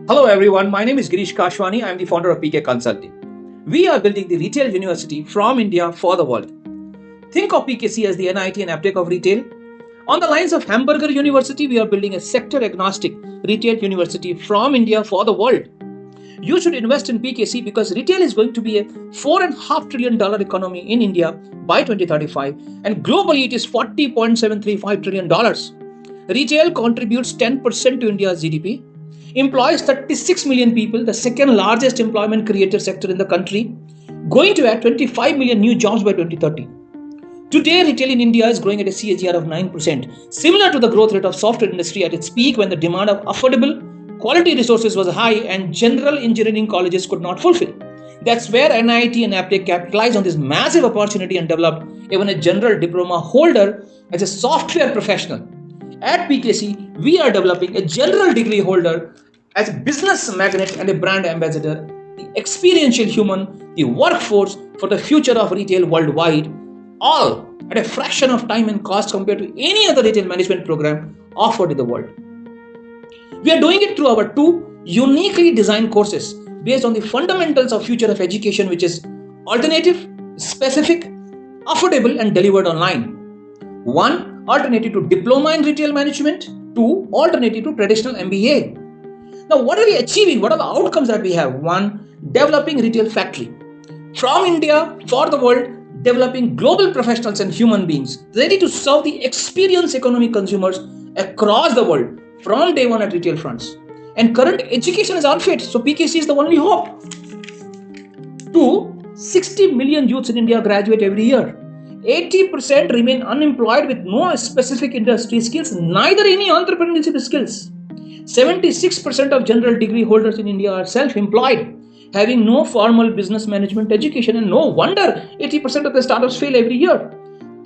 Hello everyone, my name is Girish Kashwani. I am the founder of PK Consulting. We are building the retail university from India for the world. Think of PKC as the NIT and Aptech of retail. On the lines of Hamburger University, we are building a sector agnostic retail university from India for the world. You should invest in PKC because retail is going to be a $4.5 trillion economy in India by 2035 and globally it is $40.735 trillion. Retail contributes 10% to India's GDP, employs 36 million people, the second largest employment creator sector in the country, going to add 25 million new jobs by 2030. Today, retail in India is growing at a CAGR of 9%, similar to the growth rate of software industry at its peak when the demand of affordable, quality resources was high and general engineering colleges could not fulfill. That's where NIT and Aptech capitalized on this massive opportunity and developed even a general diploma holder as a software professional. At PKC, we are developing a general degree holder as a business magnet and a brand ambassador, the experiential human, the workforce for the future of retail worldwide, all at a fraction of time and cost compared to any other retail management program offered in the world. We are doing it through our two uniquely designed courses based on the fundamentals of future of education, which is alternative, specific, affordable, and delivered online. 1. Alternative to diploma in retail management. 2. Alternative to traditional MBA. Now, what are we achieving? What are the outcomes that we have? 1. Developing retail factory. From India for the world, developing global professionals and human beings ready to serve the experience economy consumers across the world from day one at retail fronts. And current education is unfit, so PKC is the only hope. 2. 60 million youths in India graduate every year. 80% remain unemployed with no specific industry skills, neither any entrepreneurship skills. 76% of general degree holders in India are self-employed, having no formal business management education, and no wonder 80% of the startups fail every year.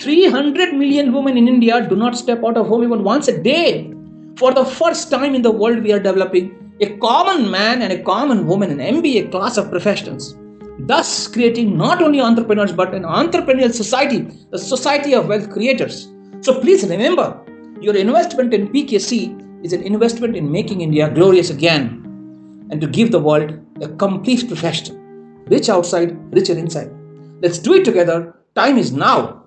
300 million women in India do not step out of home even once a day. For the first time in the world, we are developing a common man and a common woman, an MBA class of professionals, thus creating not only entrepreneurs but an entrepreneurial society, the society of wealth creators. So please remember, your investment in PKC is an investment in making India glorious again and to give the world a complete profession, rich outside, richer inside. Let's do it together. Time is now.